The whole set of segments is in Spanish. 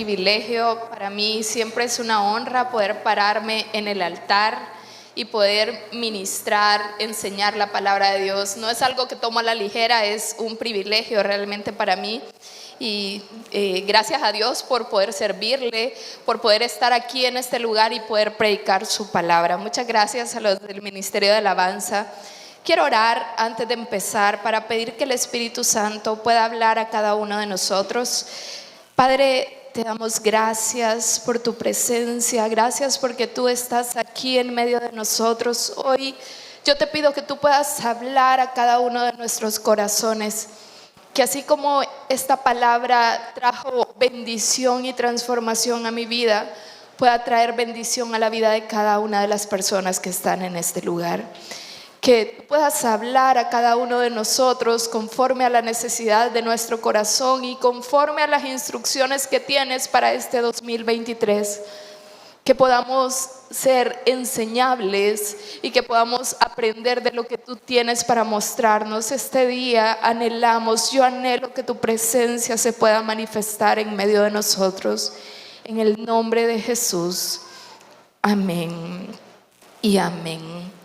privilegio, para mí siempre es una honra poder pararme en el altar y poder ministrar, enseñar la palabra de Dios. No es algo que tomo a la ligera, es un privilegio realmente para mí. Y gracias a Dios por poder servirle, por poder estar aquí en este lugar y poder predicar su palabra. Muchas gracias a los del Ministerio de Alabanza. Quiero orar antes de empezar para pedir que el Espíritu Santo pueda hablar a cada uno de nosotros. Padre, te damos gracias por tu presencia, gracias porque tú estás aquí en medio de nosotros. Hoy yo te pido que tú puedas hablar a cada uno de nuestros corazones, que así como esta palabra trajo bendición y transformación a mi vida, pueda traer bendición a la vida de cada una de las personas que están en este lugar. Que tú puedas hablar a cada uno de nosotros conforme a la necesidad de nuestro corazón y conforme a las instrucciones que tienes para este 2023. Que podamos ser enseñables y que podamos aprender de lo que tú tienes para mostrarnos. Este día anhelamos, yo anhelo que tu presencia se pueda manifestar en medio de nosotros. En el nombre de Jesús. Amén y amén.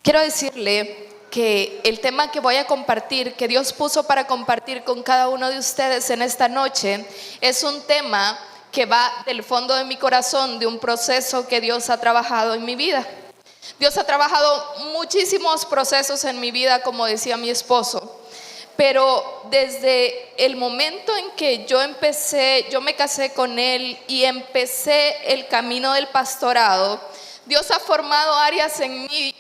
Quiero decirle que el tema que voy a compartir, que Dios puso para compartir con cada uno de ustedes en esta noche, es un tema que va del fondo de mi corazón, de un proceso que Dios ha trabajado en mi vida. Dios ha trabajado muchísimos procesos en mi vida, como decía mi esposo, pero desde el momento en que yo me casé con él y empecé el camino del pastorado, Dios ha formado áreas en mí.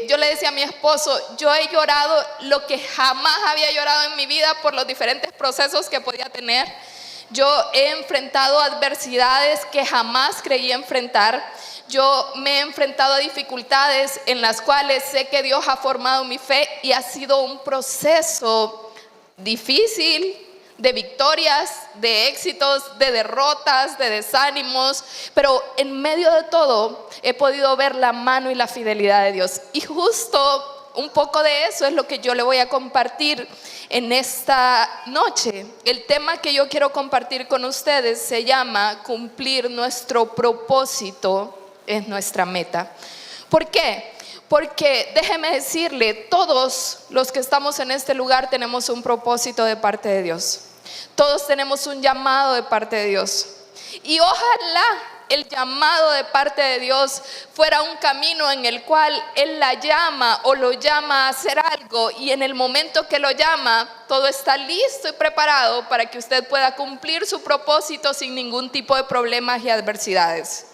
Yo le decía a mi esposo, yo he llorado lo que jamás había llorado en mi vida por los diferentes procesos que podía tener. Yo he enfrentado adversidades que jamás creí enfrentar. Yo me he enfrentado a dificultades en las cuales sé que Dios ha formado mi fe y ha sido un proceso difícil, de victorias, de éxitos, de derrotas, de desánimos, pero en medio de todo he podido ver la mano y la fidelidad de Dios. Y justo un poco de eso es lo que yo le voy a compartir en esta noche. El tema que yo quiero compartir con ustedes se llama cumplir nuestro propósito es nuestra meta. ¿Por qué? Porque déjeme decirle, todos los que estamos en este lugar tenemos un propósito de parte de Dios. Todos tenemos un llamado de parte de Dios. Y ojalá el llamado de parte de Dios fuera un camino en el cual Él la llama o lo llama a hacer algo, y en el momento que lo llama, todo está listo y preparado para que usted pueda cumplir su propósito sin ningún tipo de problemas y adversidades.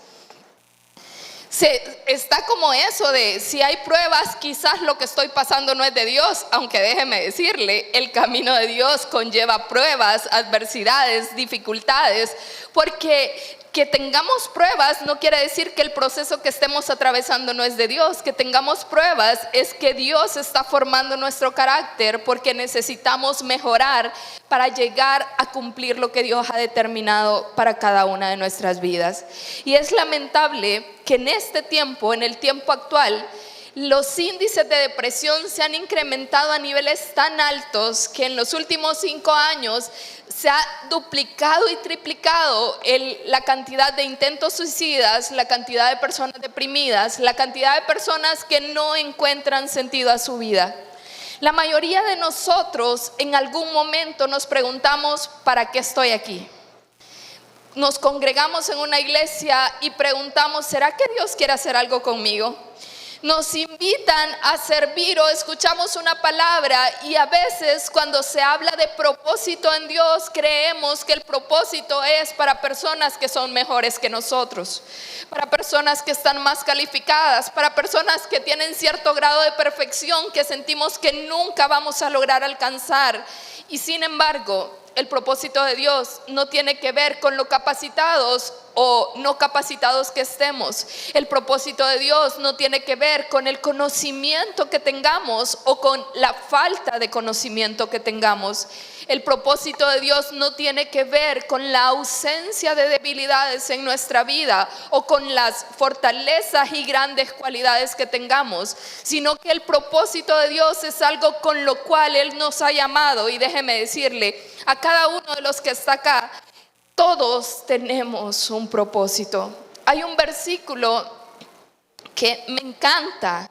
Está como eso de si hay pruebas, quizás lo que estoy pasando no es de Dios, aunque déjeme decirle, el camino de Dios conlleva pruebas, adversidades, dificultades, porque que tengamos pruebas no quiere decir que el proceso que estemos atravesando no es de Dios. Que tengamos pruebas es que Dios está formando nuestro carácter, porque necesitamos mejorar para llegar a cumplir lo que Dios ha determinado para cada una de nuestras vidas. Y es lamentable que en este tiempo, en el tiempo actual, los índices de depresión se han incrementado a niveles tan altos que en los últimos 5 años se ha duplicado y triplicado la cantidad de intentos suicidas, la cantidad de personas deprimidas, la cantidad de personas que no encuentran sentido a su vida. La mayoría de nosotros en algún momento nos preguntamos, ¿para qué estoy aquí? Nos congregamos en una iglesia y preguntamos, ¿será que Dios quiere hacer algo conmigo? Nos invitan a servir o escuchamos una palabra, y a veces cuando se habla de propósito en Dios, creemos que el propósito es para personas que son mejores que nosotros, para personas que están más calificadas, para personas que tienen cierto grado de perfección que sentimos que nunca vamos a lograr alcanzar. Y sin embargo, el propósito de Dios no tiene que ver con lo capacitados o no capacitados que estemos. El propósito de Dios no tiene que ver con el conocimiento que tengamos o con la falta de conocimiento que tengamos. El propósito de Dios no tiene que ver con la ausencia de debilidades en nuestra vida o con las fortalezas y grandes cualidades que tengamos, sino que el propósito de Dios es algo con lo cual Él nos ha llamado. Y déjeme decirle, a cada uno de los que está acá, todos tenemos un propósito. Hay un versículo que me encanta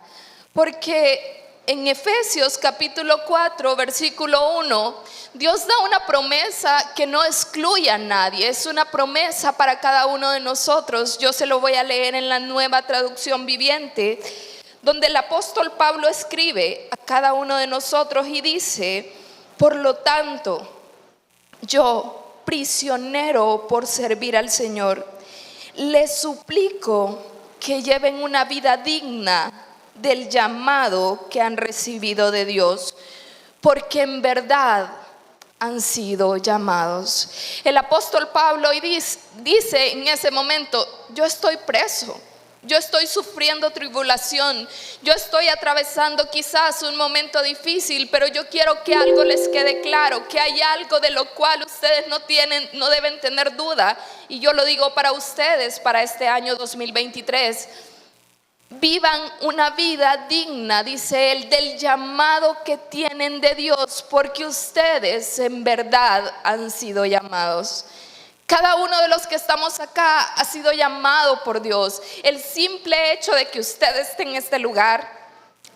porque en Efesios capítulo 4 versículo 1 Dios da una promesa que no excluye a nadie, es una promesa para cada uno de nosotros. Yo se lo voy a leer en la Nueva Traducción Viviente, donde el apóstol Pablo escribe a cada uno de nosotros y dice: por lo tanto, yo, prisionero por servir al Señor, les suplico que lleven una vida digna del llamado que han recibido de Dios, porque en verdad han sido llamados. El apóstol Pablo dice en ese momento: yo estoy preso, yo estoy sufriendo tribulación, yo estoy atravesando quizás un momento difícil, pero yo quiero que algo les quede claro, que hay algo de lo cual ustedes no deben tener duda, y yo lo digo para ustedes, para este año 2023. Vivan una vida digna, dice él, del llamado que tienen de Dios, porque ustedes en verdad han sido llamados. Cada uno de los que estamos acá ha sido llamado por Dios. El simple hecho de que usted esté en este lugar,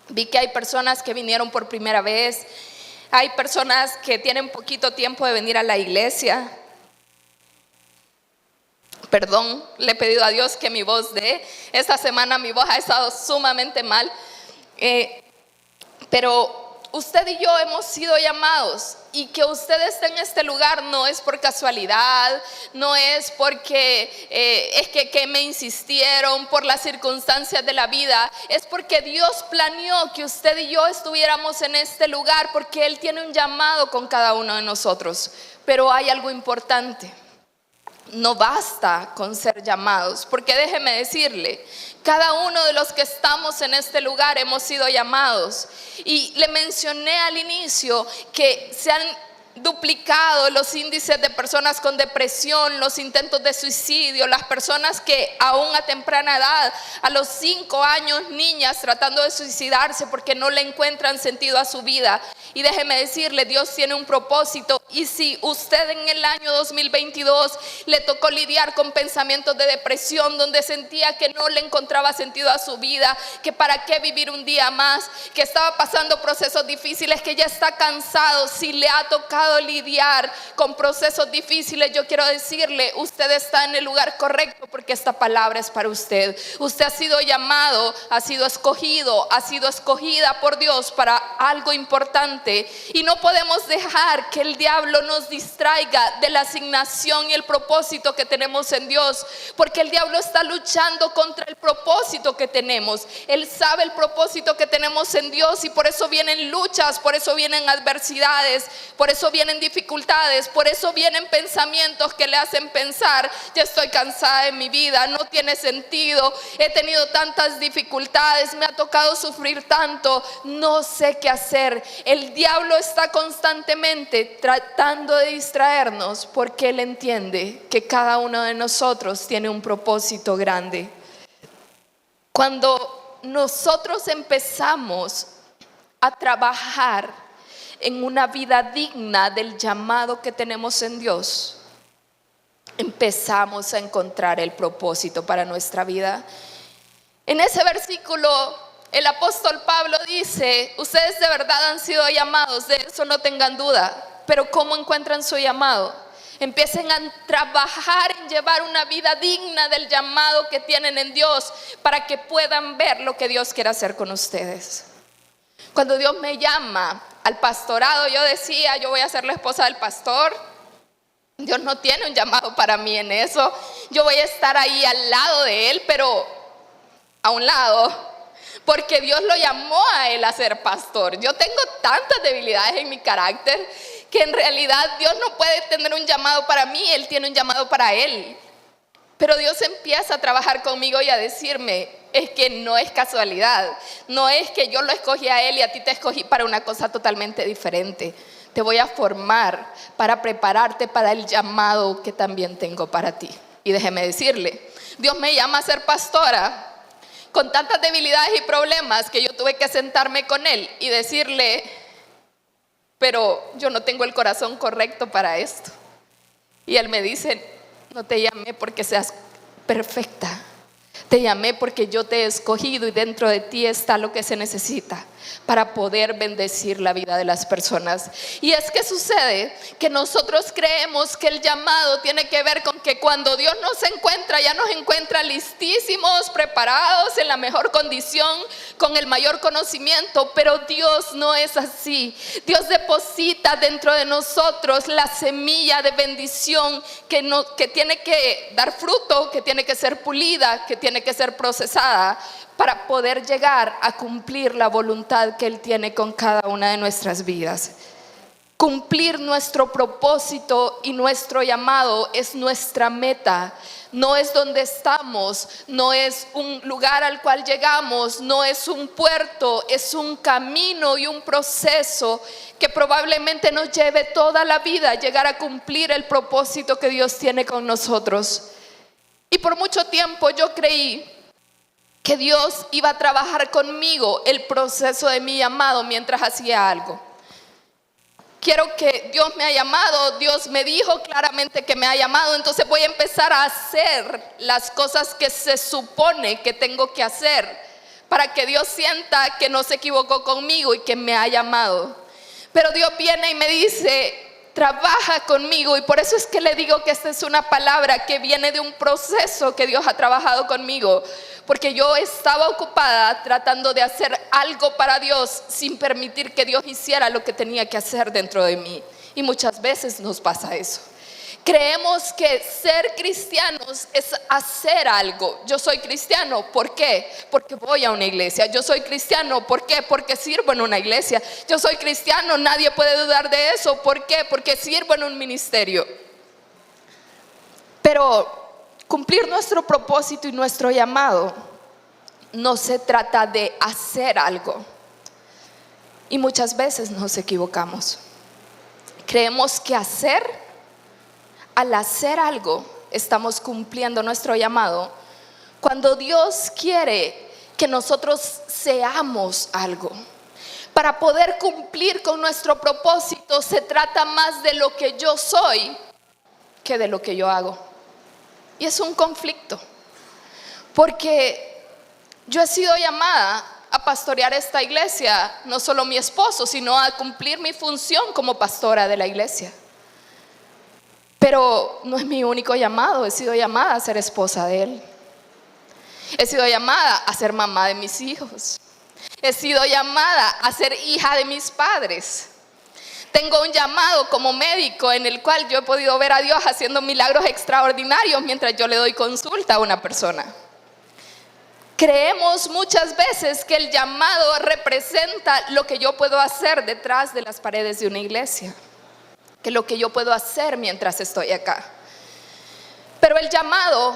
vi que hay personas que vinieron por primera vez, hay personas que tienen poquito tiempo de venir a la iglesia. Perdón, le he pedido a Dios que mi voz esta semana mi voz ha estado sumamente mal, pero usted y yo hemos sido llamados, y que usted esté en este lugar no es por casualidad, no es porque es que me insistieron por las circunstancias de la vida, es porque Dios planeó que usted y yo estuviéramos en este lugar, porque Él tiene un llamado con cada uno de nosotros. Pero hay algo importante: no basta con ser llamados, porque déjeme decirle, cada uno de los que estamos en este lugar hemos sido llamados. Y le mencioné al inicio que se han duplicado los índices de personas con depresión, los intentos de suicidio, las personas que aún a temprana edad, a los 5 años, niñas tratando de suicidarse porque no le encuentran sentido a su vida. Y déjeme decirle, Dios tiene un propósito, y si usted en el año 2022 le tocó lidiar con pensamientos de depresión, donde sentía que no le encontraba sentido a su vida, que para qué vivir un día más, que estaba pasando procesos difíciles, que ya está cansado, si le ha tocado lidiar con procesos difíciles, yo quiero decirle, usted está en el lugar correcto, porque esta palabra es para usted. Usted ha sido llamado, ha sido escogido, ha sido escogida por Dios para algo importante, y no podemos dejar que el diablo nos distraiga de la asignación y el propósito que tenemos en Dios, porque el diablo está luchando contra el propósito que tenemos. Él sabe el propósito que tenemos en Dios, y por eso vienen luchas, por eso vienen adversidades, por eso vienen dificultades, por eso vienen pensamientos que le hacen pensar: ya estoy cansada de mi vida, no tiene sentido, he tenido tantas dificultades, me ha tocado sufrir tanto, no sé qué hacer. El diablo está constantemente tratando de distraernos, porque él entiende que cada uno de nosotros tiene un propósito grande. Cuando nosotros empezamos a trabajar en una vida digna del llamado que tenemos en Dios, empezamos a encontrar el propósito para nuestra vida. En ese versículo el apóstol Pablo dice: ustedes de verdad han sido llamados, de eso no tengan duda. Pero ¿cómo encuentran su llamado? Empiecen a trabajar en llevar una vida digna del llamado que tienen en Dios, para que puedan ver lo que Dios quiere hacer con ustedes. Cuando Dios me llama al pastorado, yo decía: yo voy a ser la esposa del pastor. Dios no tiene un llamado para mí en eso. Yo voy a estar ahí al lado de él, pero a un lado, porque Dios lo llamó a él a ser pastor. Yo tengo tantas debilidades en mi carácter que en realidad Dios no puede tener un llamado para mí, Él tiene un llamado para él. Pero Dios empieza a trabajar conmigo y a decirme: es que no es casualidad, no es que yo lo escogí a él y a ti te escogí para una cosa totalmente diferente. Te voy a formar para prepararte para el llamado que también tengo para ti. Y déjeme decirle, Dios me llama a ser pastora con tantas debilidades y problemas que yo tuve que sentarme con él y decirle: pero yo no tengo el corazón correcto para esto. Y él me dice: No te llamé porque seas perfecta. Te llamé porque yo te he escogido y dentro de ti está lo que se necesita para poder bendecir la vida de las personas. Y es que sucede que nosotros creemos que el llamado tiene que ver con que cuando Dios nos encuentra, ya nos encuentra listísimos, preparados, en la mejor condición, con el mayor conocimiento, pero Dios no es así. Dios deposita dentro de nosotros la semilla de bendición que tiene que dar fruto, que tiene que ser pulida, que tiene que ser procesada para poder llegar a cumplir la voluntad que Él tiene con cada una de nuestras vidas. Cumplir nuestro propósito y nuestro llamado es nuestra meta. No es donde estamos, no es un lugar al cual llegamos, no es un puerto, es un camino y un proceso que probablemente nos lleve toda la vida a llegar a cumplir el propósito que Dios tiene con nosotros. Y por mucho tiempo yo creí que Dios iba a trabajar conmigo el proceso de mi llamado mientras hacía algo. Quiero que Dios me ha llamado, Dios me dijo claramente que me ha llamado, entonces voy a empezar a hacer las cosas que se supone que tengo que hacer para que Dios sienta que no se equivocó conmigo y que me ha llamado. Pero Dios viene y me dice: trabaja conmigo. Y por eso es que le digo que esta es una palabra que viene de un proceso que Dios ha trabajado conmigo, porque yo estaba ocupada tratando de hacer algo para Dios sin permitir que Dios hiciera lo que tenía que hacer dentro de mí. Y muchas veces nos pasa eso. Creemos que ser cristianos es hacer algo. Yo soy cristiano, ¿por qué? Porque voy a una iglesia. Yo soy cristiano, ¿por qué? Porque sirvo en una iglesia. Yo soy cristiano, nadie puede dudar de eso. ¿Por qué? Porque sirvo en un ministerio. Pero cumplir nuestro propósito y nuestro llamado no se trata de hacer algo. Y muchas veces nos equivocamos. Creemos que al hacer algo estamos cumpliendo nuestro llamado, cuando Dios quiere que nosotros seamos algo. Para poder cumplir con nuestro propósito se trata más de lo que yo soy que de lo que yo hago. Y es un conflicto, porque yo he sido llamada a pastorear esta iglesia, no solo mi esposo, sino a cumplir mi función como pastora de la iglesia. Pero no es mi único llamado. He sido llamada a ser esposa de Él. He sido llamada a ser mamá de mis hijos. He sido llamada a ser hija de mis padres. Tengo un llamado como médico en el cual yo he podido ver a Dios haciendo milagros extraordinarios mientras yo le doy consulta a una persona. Creemos muchas veces que el llamado representa lo que yo puedo hacer detrás de las paredes de una iglesia, que lo que yo puedo hacer mientras estoy acá. Pero el llamado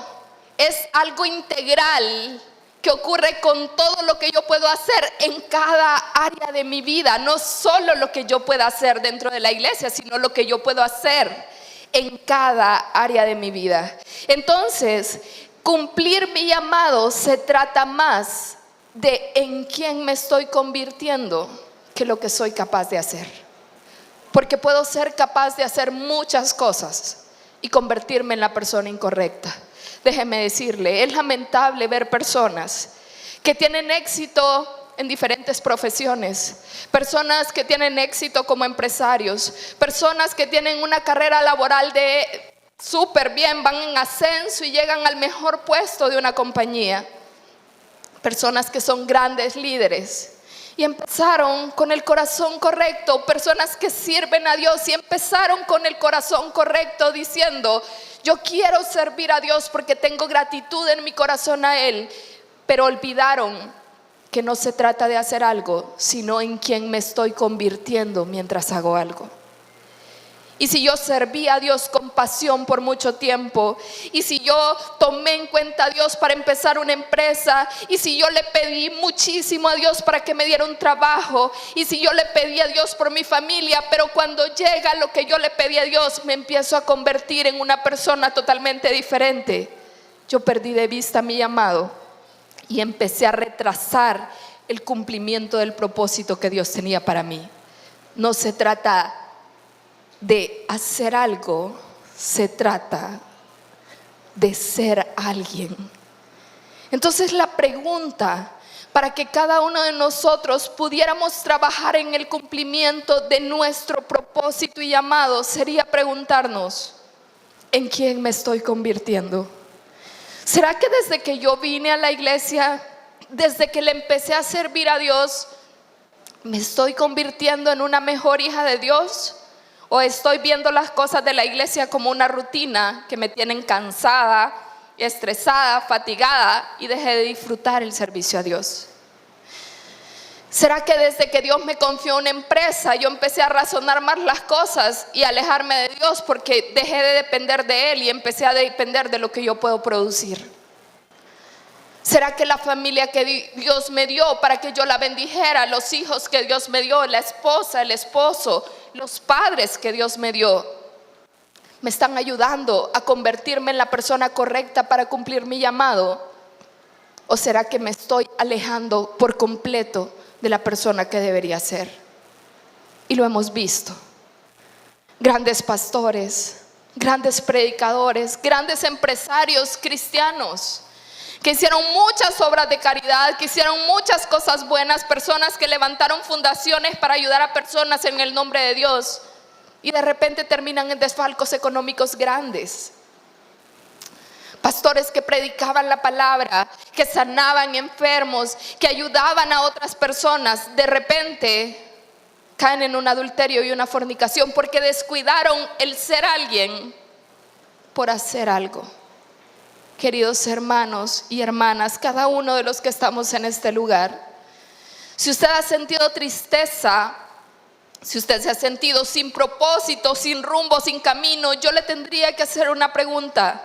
es algo integral que ocurre con todo lo que yo puedo hacer en cada área de mi vida. No solo lo que yo pueda hacer dentro de la iglesia, sino lo que yo puedo hacer en cada área de mi vida. Entonces, cumplir mi llamado se trata más de en quién me estoy convirtiendo que lo que soy capaz de hacer. Porque puedo ser capaz de hacer muchas cosas y convertirme en la persona incorrecta. Déjeme decirle, es lamentable ver personas que tienen éxito en diferentes profesiones, personas que tienen éxito como empresarios, personas que tienen una carrera laboral de súper bien, van en ascenso y llegan al mejor puesto de una compañía, personas que son grandes líderes. Y empezaron con el corazón correcto, personas que sirven a Dios y empezaron con el corazón correcto diciendo: yo quiero servir a Dios porque tengo gratitud en mi corazón a Él. Pero olvidaron que no se trata de hacer algo, sino en quién me estoy convirtiendo mientras hago algo. Y si yo serví a Dios con pasión por mucho tiempo, y si yo tomé en cuenta a Dios para empezar una empresa, y si yo le pedí muchísimo a Dios para que me diera un trabajo, y si yo le pedí a Dios por mi familia, pero cuando llega lo que yo le pedí a Dios, me empiezo a convertir en una persona totalmente diferente. Yo perdí de vista mi llamado y empecé a retrasar el cumplimiento del propósito que Dios tenía para mí. No se trata de hacer algo, se trata de ser alguien. Entonces la pregunta para que cada uno de nosotros pudiéramos trabajar en el cumplimiento de nuestro propósito y llamado sería preguntarnos: ¿en quién me estoy convirtiendo? ¿Será que desde que yo vine a la iglesia, desde que le empecé a servir a Dios, me estoy convirtiendo en una mejor hija de Dios? ¿O estoy viendo las cosas de la iglesia como una rutina que me tienen cansada, estresada, fatigada, y dejé de disfrutar el servicio a Dios? ¿Será que desde que Dios me confió una empresa, yo empecé a razonar más las cosas y a alejarme de Dios porque dejé de depender de Él y empecé a depender de lo que yo puedo producir? ¿Será que la familia que Dios me dio para que yo la bendijera, los hijos que Dios me dio, la esposa, el esposo, los padres que Dios me dio, me están ayudando a convertirme en la persona correcta para cumplir mi llamado? ¿O será que me estoy alejando por completo de la persona que debería ser? Y lo hemos visto. Grandes pastores, grandes predicadores, grandes empresarios cristianos que hicieron muchas obras de caridad, que hicieron muchas cosas buenas, personas que levantaron fundaciones para ayudar a personas en el nombre de Dios, y de repente terminan en desfalcos económicos grandes. Pastores que predicaban la palabra, que sanaban enfermos, que ayudaban a otras personas, de repente caen en un adulterio y una fornicación porque descuidaron el ser alguien por hacer algo. Queridos hermanos y hermanas, cada uno de los que estamos en este lugar, si usted ha sentido tristeza, si usted se ha sentido sin propósito, sin rumbo, sin camino, yo le tendría que hacer una pregunta: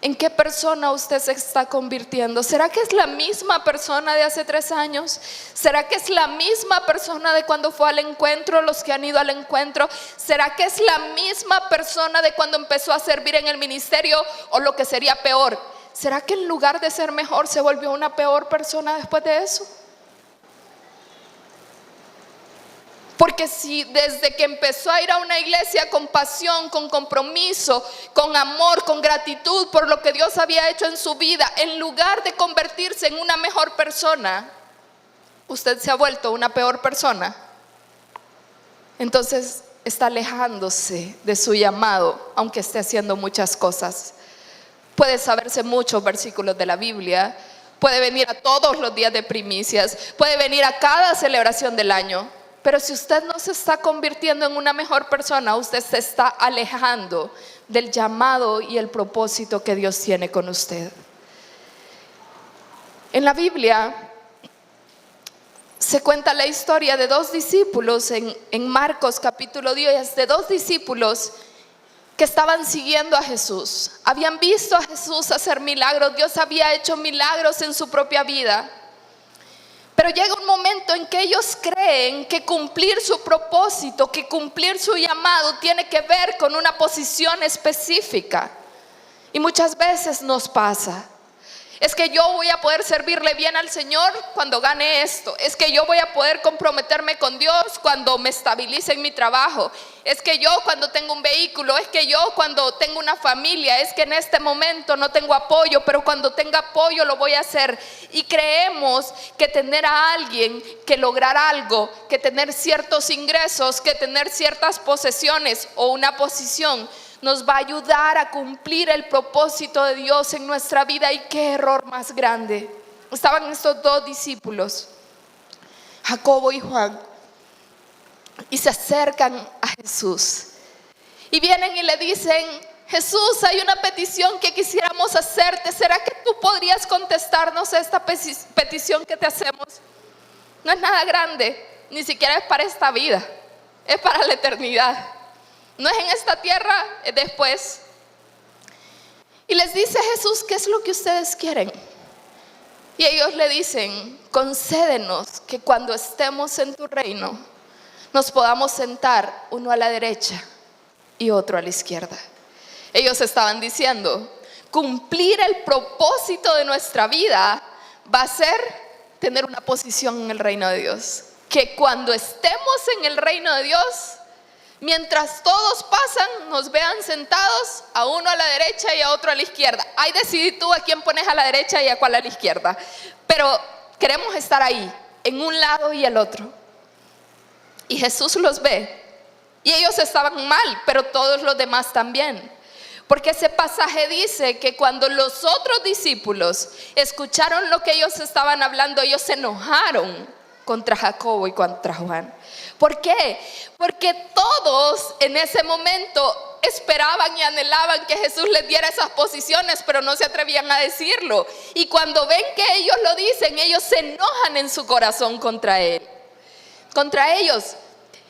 ¿en qué persona usted se está convirtiendo? ¿Será que es la misma persona de hace 3 años? ¿Será que es la misma persona de cuando fue al encuentro, los que han ido al encuentro? ¿Será que es la misma persona de cuando empezó a servir en el ministerio? O lo que sería peor, ¿será que en lugar de ser mejor se volvió una peor persona después de eso? Porque si desde que empezó a ir a una iglesia con pasión, con compromiso, con amor, con gratitud por lo que Dios había hecho en su vida, en lugar de convertirse en una mejor persona, usted se ha vuelto una peor persona, entonces está alejándose de su llamado, aunque esté haciendo muchas cosas. Puede saberse muchos versículos de la Biblia, puede venir a todos los días de primicias, puede venir a cada celebración del año, pero si usted no se está convirtiendo en una mejor persona, usted se está alejando del llamado y el propósito que Dios tiene con usted. En la Biblia se cuenta la historia de 2 discípulos en Marcos capítulo 10, de 2 discípulos que estaban siguiendo a Jesús. Habían visto a Jesús hacer milagros, Dios había hecho milagros en su propia vida. Pero llega un momento en que ellos creen que cumplir su propósito, que cumplir su llamado tiene que ver con una posición específica. Y muchas veces nos pasa: es que yo voy a poder servirle bien al Señor cuando gane esto. Es que yo voy a poder comprometerme con Dios cuando me estabilice en mi trabajo. Es que yo cuando tengo un vehículo. Es que yo cuando tengo una familia. Es que en este momento no tengo apoyo, pero cuando tenga apoyo lo voy a hacer. Y creemos que tener a alguien, que lograr algo, que tener ciertos ingresos, que tener ciertas posesiones o una posición nos va a ayudar a cumplir el propósito de Dios en nuestra vida. Y qué error más grande. Estaban estos 2 discípulos, Jacobo y Juan, y se acercan a Jesús y vienen y le dicen: Jesús, hay una petición que quisiéramos hacerte. ¿Será que tú podrías contestarnos esta petición que te hacemos? No es nada grande, ni siquiera es para esta vida, es para la eternidad. No es en esta tierra, es después. Y les dice Jesús: ¿qué es lo que ustedes quieren? Y ellos le dicen: concédenos que cuando estemos en tu reino nos podamos sentar uno a la derecha y otro a la izquierda. Ellos estaban diciendo: cumplir el propósito de nuestra vida va a ser tener una posición en el reino de Dios. Que cuando estemos en el reino de Dios, mientras todos pasan, nos vean sentados, a uno a la derecha y a otro a la izquierda. Ahí decidí tú a quién pones a la derecha y a cuál a la izquierda. Pero queremos estar ahí, en un lado y el otro. Y Jesús los ve. Y ellos estaban mal, pero todos los demás también. Porque ese pasaje dice que cuando los otros discípulos escucharon lo que ellos estaban hablando, ellos se enojaron contra Jacobo y contra Juan. ¿Por qué? Porque todos en ese momento esperaban y anhelaban que Jesús les diera esas posiciones, pero no se atrevían a decirlo. Y cuando ven que ellos lo dicen, ellos se enojan en su corazón contra él, contra ellos.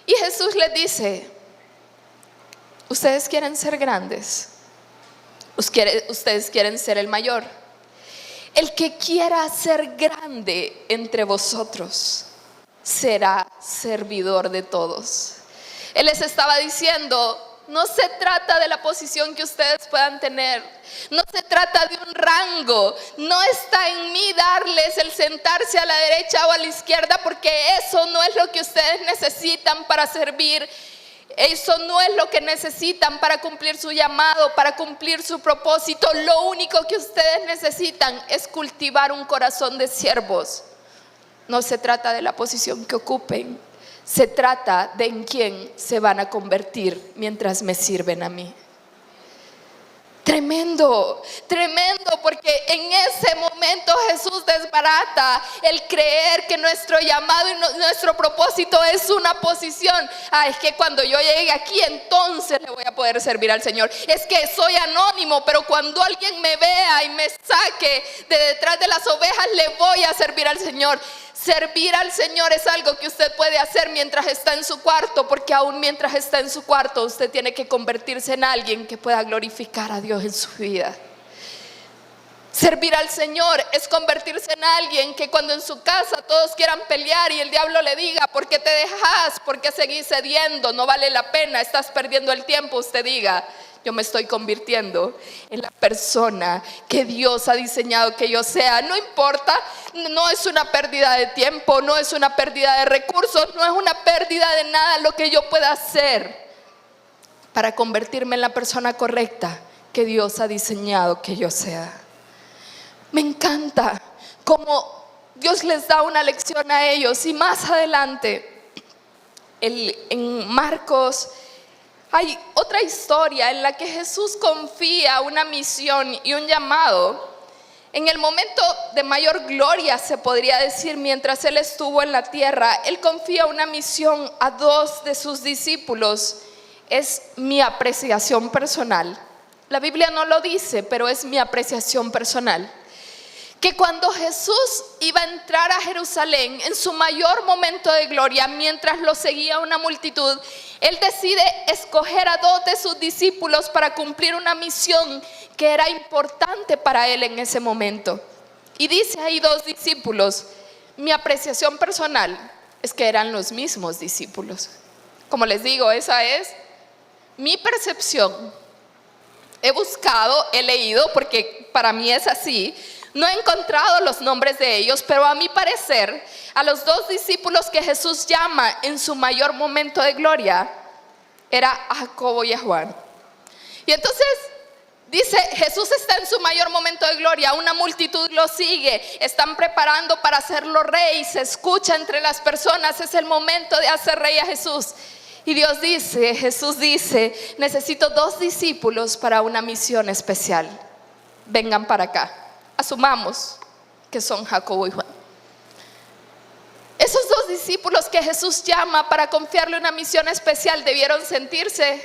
Y Jesús les dice: ustedes quieren ser grandes, ustedes quieren ser el mayor. El que quiera ser grande entre vosotros será servidor de todos. Él les estaba diciendo: no se trata de la posición que ustedes puedan tener, no se trata de un rango, no está en mí darles el sentarse a la derecha o a la izquierda, porque eso no es lo que ustedes necesitan para servir. Eso no es lo que necesitan para cumplir su llamado, para cumplir su propósito. Lo único que ustedes necesitan es cultivar un corazón de siervos. No se trata de la posición que ocupen, se trata de en quién se van a convertir mientras me sirven a mí. Tremendo, tremendo, porque en ese momento Jesús desbarata el creer que nuestro llamado y nuestro propósito es una posición. Es que cuando yo llegue aquí, entonces le voy a poder servir al Señor. Es que soy anónimo, pero cuando alguien me vea y me saque de detrás de las ovejas, le voy a servir al Señor. Servir al Señor es algo que usted puede hacer mientras está en su cuarto, porque aún mientras está en su cuarto, usted tiene que convertirse en alguien que pueda glorificar a Dios en su vida. Servir al Señor es convertirse en alguien que cuando en su casa todos quieran pelear y el diablo le diga: ¿por qué te dejas? ¿Por qué seguís cediendo? No vale la pena, estás perdiendo el tiempo. Usted diga: yo me estoy convirtiendo en la persona que Dios ha diseñado que yo sea. No importa, no es una pérdida de tiempo, no es una pérdida de recursos, no es una pérdida de nada lo que yo pueda hacer para convertirme en la persona correcta que Dios ha diseñado que yo sea. Me encanta cómo Dios les da una lección a ellos. Y más adelante, en Marcos, hay otra historia en la que Jesús confía una misión y un llamado. En el momento de mayor gloria, se podría decir, mientras Él estuvo en la tierra, Él confía una misión a 2 de sus discípulos. Es mi apreciación personal. La Biblia no lo dice, pero es mi apreciación personal. Que cuando Jesús iba a entrar a Jerusalén en su mayor momento de gloria, mientras lo seguía una multitud, Él decide escoger a 2 de sus discípulos para cumplir una misión que era importante para Él en ese momento. Y dice ahí 2 discípulos. Mi apreciación personal es que eran los mismos discípulos. Como les digo, esa es mi percepción. He buscado, he leído, porque para mí es así. No he encontrado los nombres de ellos, pero a mi parecer, a los 2 discípulos que Jesús llama en su mayor momento de gloria, era a Jacobo y a Juan. Y entonces dice: Jesús está en su mayor momento de gloria, una multitud lo sigue, están preparando para hacerlo rey, se escucha entre las personas, es el momento de hacer rey a Jesús. Y Jesús dice: necesito 2 discípulos para una misión especial. Vengan para acá. Asumamos que son Jacobo y Juan. Esos 2 discípulos que Jesús llama para confiarle una misión especial debieron sentirse: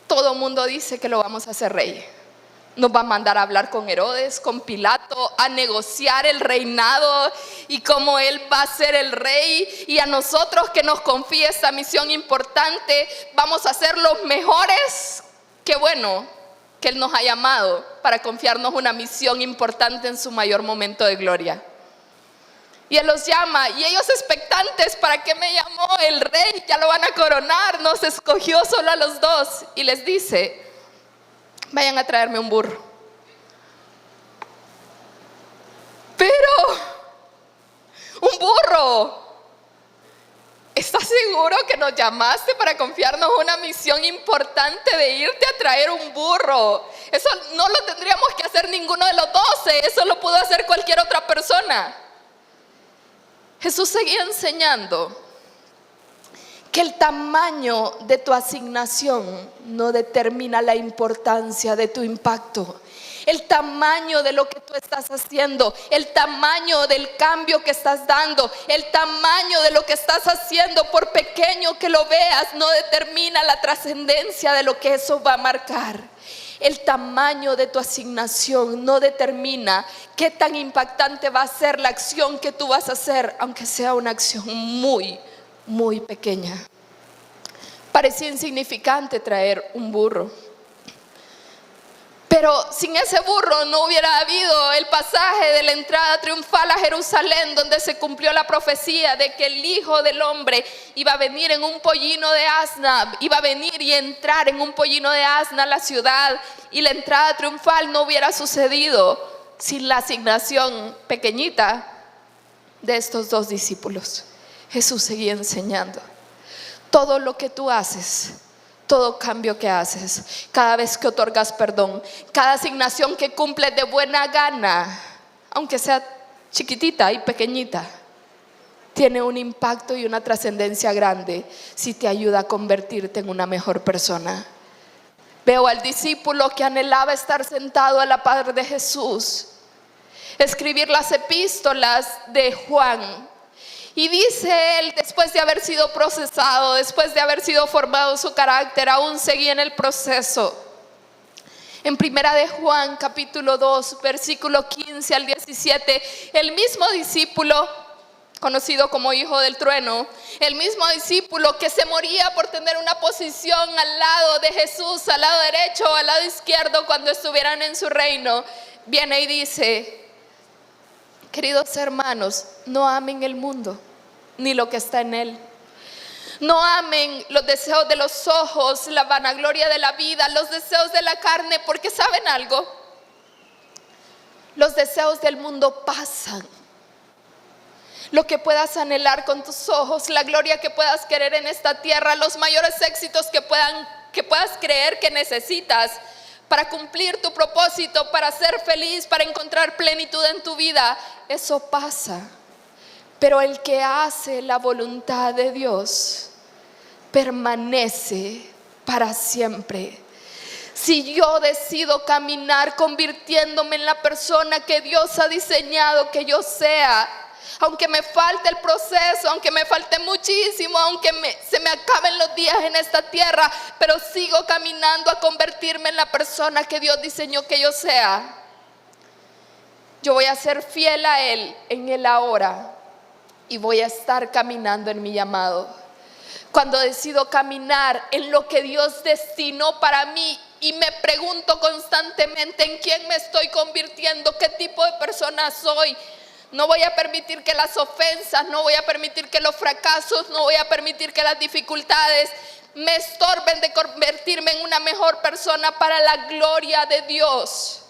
todo mundo dice que lo vamos a hacer rey. Nos va a mandar a hablar con Herodes, con Pilato, a negociar el reinado y cómo Él va a ser el rey. Y a nosotros que nos confía esta misión importante, vamos a ser los mejores. Qué bueno que Él nos ha llamado para confiarnos una misión importante en su mayor momento de gloria. Y Él los llama, y ellos expectantes: ¿para qué me llamó el rey? Ya lo van a coronar. Nos escogió solo a los 2. Y les dice: vayan a traerme un burro. Pero un burro ¿estás seguro que nos llamaste para confiarnos una misión importante de irte a traer un burro? Eso no lo tendríamos que hacer ninguno de los 12, eso lo pudo hacer cualquier otra persona. Jesús seguía enseñando que el tamaño de tu asignación no determina la importancia de tu impacto. El tamaño de lo que tú estás haciendo, el tamaño del cambio que estás dando, el tamaño de lo que estás haciendo, por pequeño que lo veas, no determina la trascendencia de lo que eso va a marcar. El tamaño de tu asignación no determina qué tan impactante va a ser la acción que tú vas a hacer, aunque sea una acción muy, muy pequeña. Parecía insignificante traer un burro, pero sin ese burro no hubiera habido el pasaje de la entrada triunfal a Jerusalén, donde se cumplió la profecía de que el Hijo del Hombre iba a venir en un pollino de asna, iba a venir y entrar en un pollino de asna a la ciudad, y la entrada triunfal no hubiera sucedido sin la asignación pequeñita de estos 2 discípulos. Jesús seguía enseñando: todo lo que tú haces, todo cambio que haces, cada vez que otorgas perdón, cada asignación que cumples de buena gana, aunque sea chiquitita y pequeñita, tiene un impacto y una trascendencia grande si te ayuda a convertirte en una mejor persona. Veo al discípulo que anhelaba estar sentado a la par de Jesús, escribir las epístolas de Juan. Y dice él, después de haber sido procesado, después de haber sido formado su carácter, aún seguía en el proceso. En primera de Juan, capítulo 2, versículo 15 al 17, el mismo discípulo, conocido como hijo del trueno, el mismo discípulo que se moría por tener una posición al lado de Jesús, al lado derecho o al lado izquierdo cuando estuvieran en su reino, viene y dice: queridos hermanos, no amen el mundo, ni lo que está en él. No amen los deseos de los ojos, la vanagloria de la vida, los deseos de la carne, porque ¿saben algo? Los deseos del mundo pasan. Lo que puedas anhelar con tus ojos, la gloria que puedas querer en esta tierra, los mayores éxitos que puedas creer que necesitas para cumplir tu propósito, para ser feliz, para encontrar plenitud en tu vida, eso pasa. Pero el que hace la voluntad de Dios permanece para siempre. Si yo decido caminar convirtiéndome en la persona que Dios ha diseñado que yo sea, aunque me falte el proceso, aunque me falte muchísimo, aunque se me acaben los días en esta tierra, pero sigo caminando a convertirme en la persona que Dios diseñó que yo sea, yo voy a ser fiel a Él en el ahora y voy a estar caminando en mi llamado. Cuando decido caminar en lo que Dios destinó para mí y me pregunto constantemente en quién me estoy convirtiendo, qué tipo de persona soy, no voy a permitir que las ofensas, no voy a permitir que los fracasos, no voy a permitir que las dificultades me estorben de convertirme en una mejor persona para la gloria de Dios.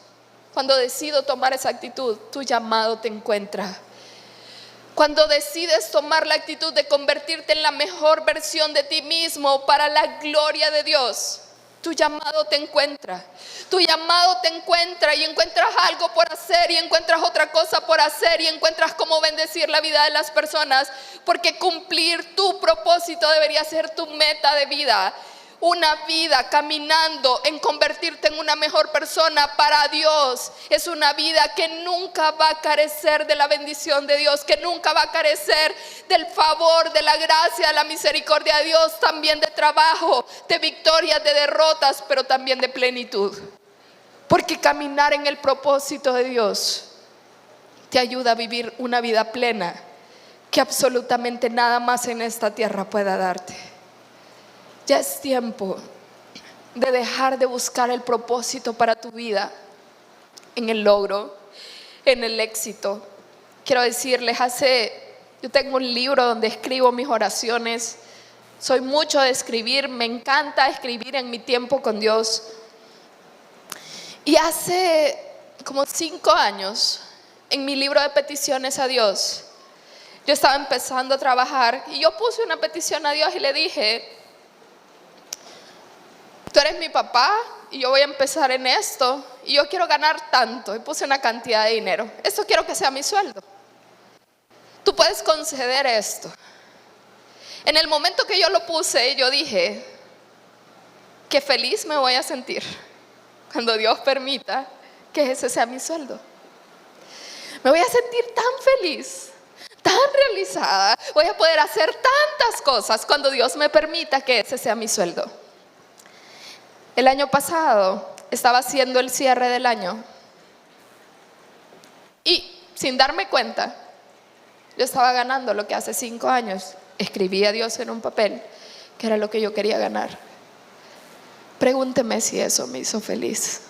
Cuando decido tomar esa actitud, tu llamado te encuentra. Cuando decides tomar la actitud de convertirte en la mejor versión de ti mismo para la gloria de Dios, tu llamado te encuentra. Tu llamado te encuentra y encuentras algo por hacer y encuentras otra cosa por hacer y encuentras cómo bendecir la vida de las personas, porque cumplir tu propósito debería ser tu meta de vida. Una vida caminando en convertirte en una mejor persona para Dios es una vida que nunca va a carecer de la bendición de Dios, que nunca va a carecer del favor, de la gracia, de la misericordia de Dios, también de trabajo, de victorias, de derrotas, pero también de plenitud. Porque caminar en el propósito de Dios te ayuda a vivir una vida plena que absolutamente nada más en esta tierra pueda darte. Ya es tiempo de dejar de buscar el propósito para tu vida en el logro, en el éxito. Quiero decirles, yo tengo un libro donde escribo mis oraciones. Soy mucho de escribir, me encanta escribir en mi tiempo con Dios. Y hace como 5 años, en mi libro de peticiones a Dios, Yo estaba empezando a trabajar y yo puse una petición a Dios y le dije: tú eres mi papá y yo voy a empezar en esto y yo quiero ganar tanto. Y puse una cantidad de dinero. Esto quiero que sea mi sueldo. Tú puedes conceder esto. En el momento que yo lo puse, yo dije: qué feliz me voy a sentir cuando Dios permita que ese sea mi sueldo. Me voy a sentir tan feliz, tan realizada. Voy a poder hacer tantas cosas cuando Dios me permita que ese sea mi sueldo. El año pasado estaba haciendo el cierre del año y sin darme cuenta, yo estaba ganando lo que hace 5 años escribí a Dios en un papel, que era lo que yo quería ganar. Pregúnteme si eso me hizo feliz.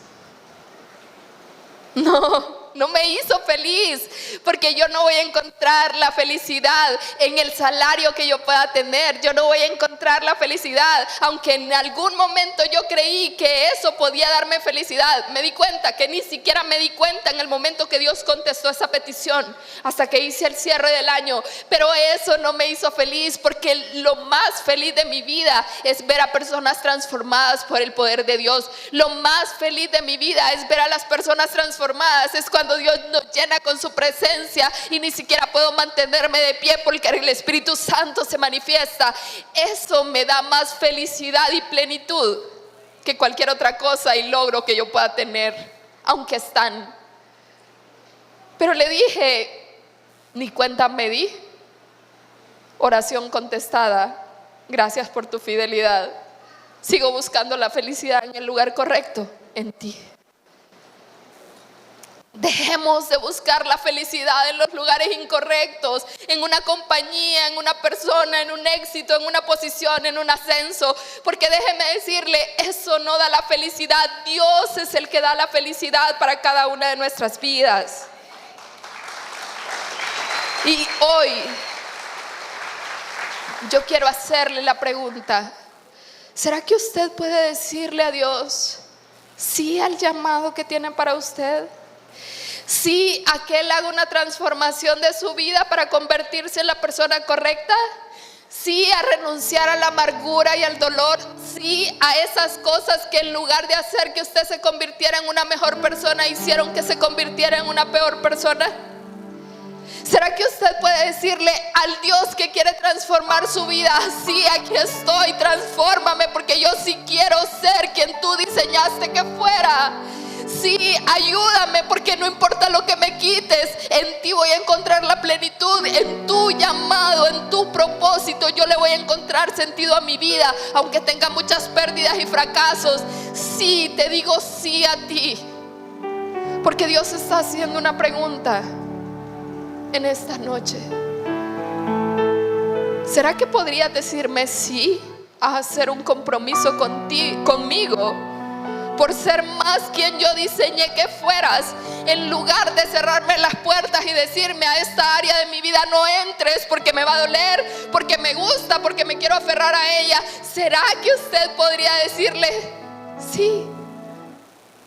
No me hizo feliz, porque yo no voy a encontrar la felicidad en el salario que yo pueda tener. Yo no voy a encontrar la felicidad, aunque en algún momento yo creí que eso podía darme felicidad. Me di cuenta que ni siquiera me di cuenta en el momento que Dios contestó esa petición, hasta que hice el cierre del año. Pero eso no me hizo feliz, porque lo más feliz de mi vida es ver a personas transformadas por el poder de Dios. Lo más feliz de mi vida es ver a las personas transformadas. Es cuando Dios nos llena con su presencia y ni siquiera puedo mantenerme de pie porque el Espíritu Santo se manifiesta. Eso me da más felicidad y plenitud que cualquier otra cosa y logro que yo pueda tener, aunque están. Pero le dije, ni cuenta me di. Oración contestada: gracias por tu fidelidad. Sigo buscando la felicidad en el lugar correcto, en ti. Dejemos de buscar la felicidad en los lugares incorrectos, en una compañía, en una persona, en un éxito, en una posición, en un ascenso. Porque déjeme decirle, eso no da la felicidad. Dios es el que da la felicidad para cada una de nuestras vidas. Y hoy yo quiero hacerle la pregunta: ¿será que usted puede decirle a Dios sí al llamado que tiene para usted? Sí a que Él haga una transformación de su vida para convertirse en la persona correcta. Sí a renunciar a la amargura y al dolor. Sí a esas cosas que en lugar de hacer que usted se convirtiera en una mejor persona, hicieron que se convirtiera en una peor persona. ¿Será que usted puede decirle al Dios que quiere transformar su vida: sí, aquí estoy, transfórmame, porque yo sí quiero ser quien tú diseñaste que fuera? Sí, ayúdame, porque no importa lo que me quites, en ti voy a encontrar la plenitud, en tu llamado, en tu propósito yo le voy a encontrar sentido a mi vida, aunque tenga muchas pérdidas y fracasos. Sí, te digo sí a ti, porque Dios está haciendo una pregunta en esta noche. ¿Será que podrías decirme sí a hacer un compromiso conmigo? Por ser más quien yo diseñé que fueras, en lugar de cerrarme las puertas y decirme: a esta área de mi vida no entres porque me va a doler, porque me gusta, porque me quiero aferrar a ella. ¿Será que usted podría decirle sí?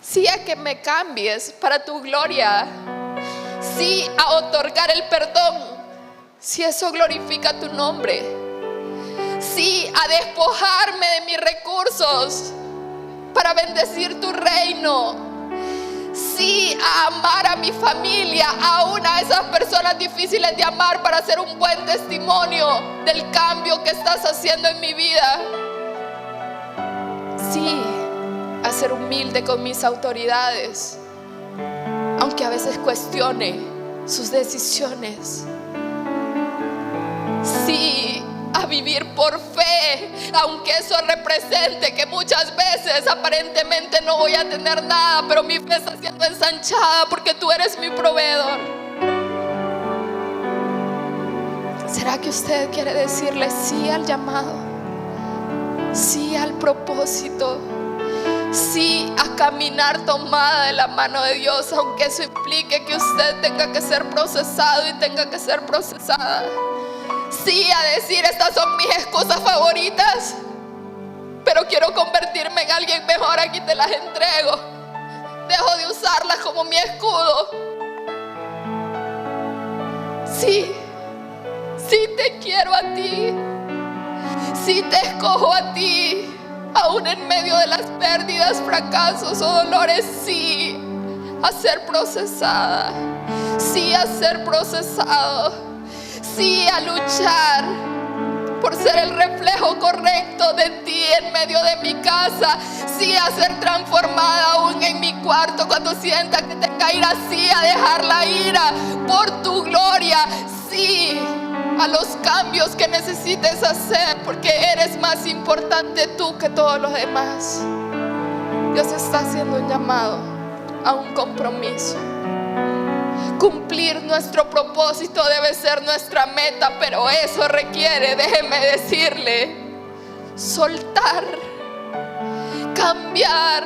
Sí a que me cambies para tu gloria. Sí a otorgar el perdón, si eso glorifica tu nombre. Sí a despojarme de mis recursos para bendecir tu reino. Sí a amar a mi familia, aún a esas personas difíciles de amar, para hacer un buen testimonio del cambio que estás haciendo en mi vida. Sí a ser humilde con mis autoridades, aunque a veces cuestione sus decisiones. Sí a vivir por fe, aunque eso represente que muchas veces aparentemente no voy a tener nada, pero mi fe está siendo ensanchada porque tú eres mi proveedor. ¿Será que usted quiere decirle sí al llamado? Sí al propósito. Sí a caminar tomada de la mano de Dios, aunque eso implique que usted tenga que ser procesado y tenga que ser procesada. Sí a decir: estas son mis excusas favoritas, pero quiero convertirme en alguien mejor, aquí te las entrego. Dejo de usarlas como mi escudo. Sí Sí te quiero a ti. Sí te escojo a ti. Aún en medio de las pérdidas, fracasos o dolores, sí a ser procesada. Sí a ser procesado. Sí a luchar por ser el reflejo correcto de ti en medio de mi casa. Sí a ser transformada aún en mi cuarto cuando sienta que te caerá. Sí a dejar la ira por tu gloria. Sí a los cambios que necesites hacer, porque eres más importante tú que todos los demás. Dios está haciendo un llamado a un compromiso. Cumplir nuestro propósito debe ser nuestra meta, pero eso requiere, déjeme decirle, soltar, cambiar,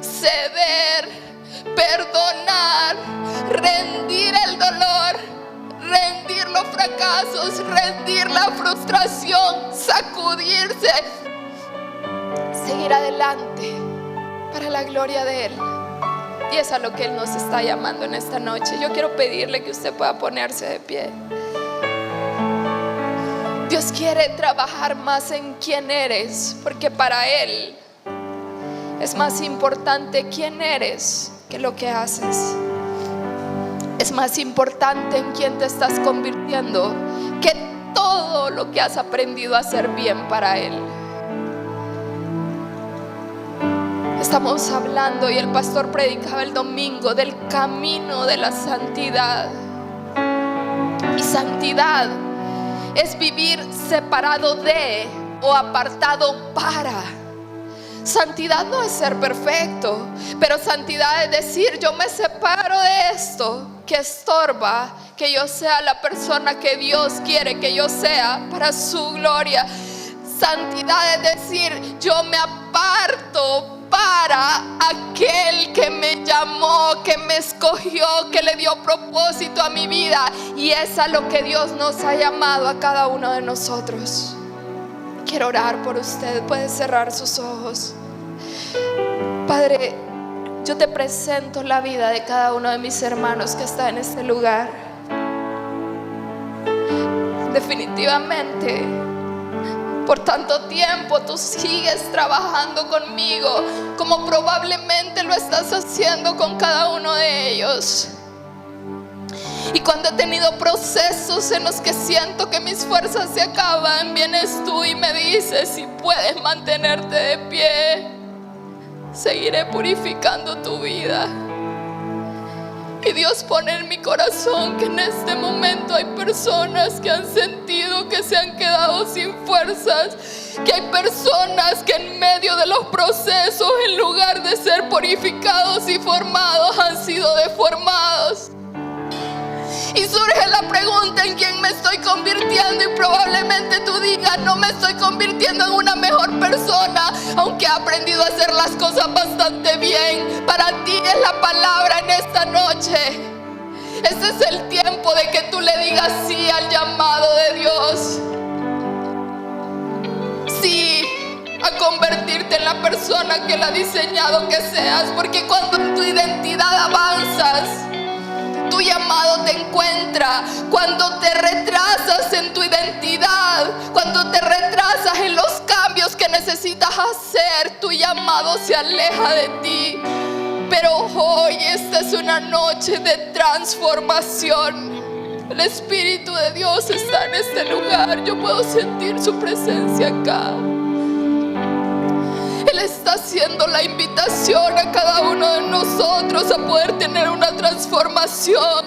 ceder, perdonar, rendir el dolor, rendir los fracasos, rendir la frustración, sacudirse, seguir adelante para la gloria de Él. Y es a lo que Él nos está llamando en esta noche. Yo quiero pedirle que usted pueda ponerse de pie. Dios quiere trabajar más en quién eres, porque para Él es más importante quién eres que lo que haces. Es más importante en quién te estás convirtiendo que todo lo que has aprendido a hacer bien para Él. Estamos hablando, y el pastor predicaba el domingo, del camino de la santidad. Y santidad es vivir separado de o apartado para. Santidad no es ser perfecto, pero santidad es decir: yo me separo de esto que estorba que yo sea la persona que Dios quiere que yo sea para su gloria. Santidad es decir: yo me aparto para aquel que me llamó, que me escogió, que le dio propósito a mi vida. Y es a lo que Dios nos ha llamado a cada uno de nosotros. Quiero orar por usted. Puede cerrar sus ojos. Padre, yo te presento la vida de cada uno de mis hermanos que está en este lugar. Definitivamente, por tanto tiempo tú sigues trabajando conmigo, como probablemente lo estás haciendo con cada uno de ellos. Y cuando he tenido procesos en los que siento que mis fuerzas se acaban, vienes tú y me dices: si puedes mantenerte de pie, seguiré purificando tu vida. Y Dios pone en mi corazón que en este momento hay personas que han sentido que se han quedado sin fuerzas, que hay personas que en medio de los procesos, en lugar de ser purificados y formados, han sido deformados. Y surge la pregunta: ¿en quién me estoy convirtiendo? Y probablemente tú digas: no me estoy convirtiendo en una mejor persona, aunque he aprendido a hacer las cosas bastante bien. Para ti es la palabra en esta noche. Este es el tiempo de que tú le digas sí al llamado de Dios. Sí a convertirte en la persona que Él ha diseñado que seas. Porque cuando en tu identidad avanzas, tu llamado te encuentra. Cuando te retrasas en tu identidad, cuando te retrasas en los cambios que necesitas hacer, tu llamado se aleja de ti. Pero hoy esta es una noche de transformación. El Espíritu de Dios está en este lugar. Yo puedo sentir su presencia acá. Él está haciendo la invitación a cada uno de nosotros a poder tener una transformación,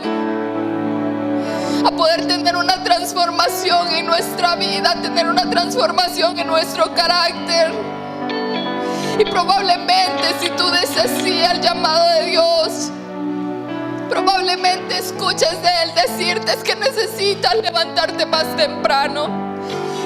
a poder tener una transformación en nuestra vida, tener una transformación en nuestro carácter. Y probablemente si tú dices sí al llamado de Dios, probablemente escuches de Él decirte: es que necesitas levantarte más temprano.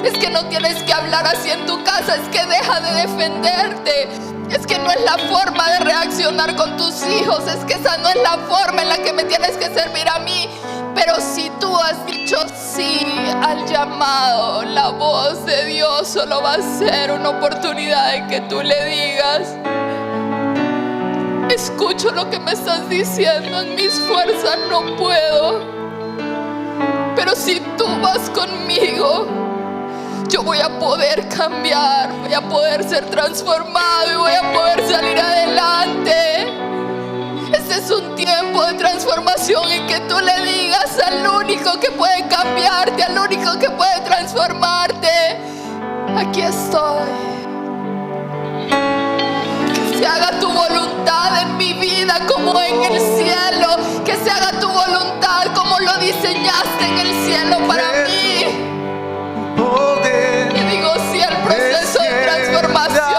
Es que no tienes que hablar así en tu casa. Es que deja de defenderte. Es que no es la forma de reaccionar con tus hijos. Es que esa no es la forma en la que me tienes que servir a mí. Pero si tú has dicho sí al llamado, la voz de Dios solo va a ser una oportunidad de que tú le digas: escucho lo que me estás diciendo, en mis fuerzas no puedo, pero si tú vas conmigo, yo voy a poder cambiar, voy a poder ser transformado y voy a poder salir adelante. Este es un tiempo de transformación en que tú le digas al único que puede cambiarte, al único que puede transformarte: aquí estoy. Que se haga tu voluntad en mi vida como en el cielo. Que se haga tu voluntad como lo diseñaste en el cielo para mí. Y digo sí al proceso de transformación.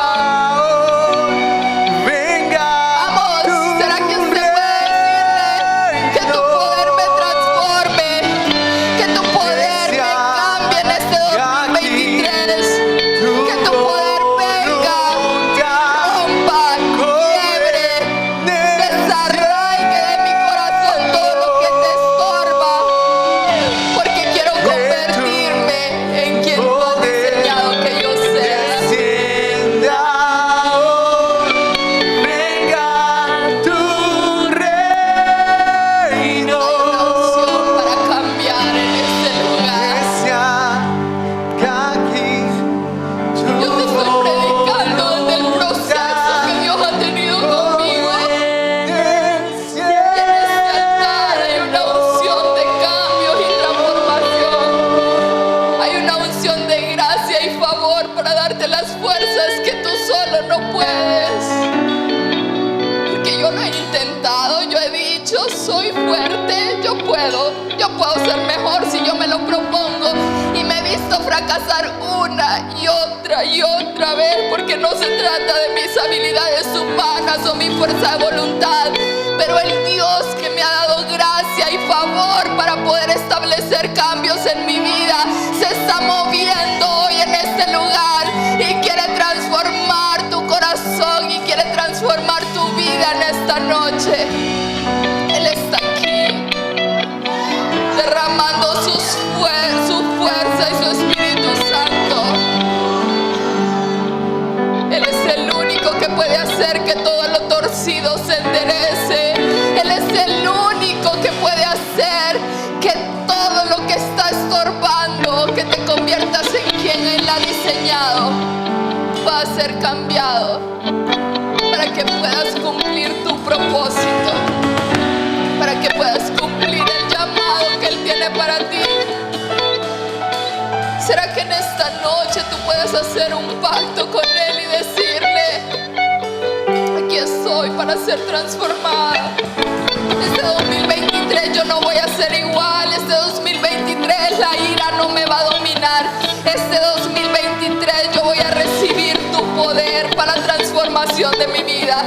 Yo puedo ser mejor si yo me lo propongo, y me he visto fracasar una y otra vez, porque no se trata de mis habilidades humanas o mi fuerza de voluntad, pero el Dios que me ha dado gracia y favor para poder establecer cambios en mi vida se está moviendo hoy en este lugar y quiere transformar tu corazón y quiere transformar tu vida en esta noche. Él está aquí, derramando su fuerza y su Espíritu Santo. Él es el único que puede hacer que todo lo torcido se enderece. Él es el único que puede hacer que todo lo que está estorbando, que te conviertas en quien Él ha diseñado, va a ser cambiado para que puedas cumplir tu propósito, para que puedas cumplir el llamado que Él tiene para ti. ¿Será que en esta noche tú puedes hacer un pacto con Él y decirle: aquí estoy para ser transformada? Este 2023 yo no voy a ser igual. Este 2023 la ira no me va a dominar. Este 2023 yo voy a recibir tu poder para la transformación de mi vida.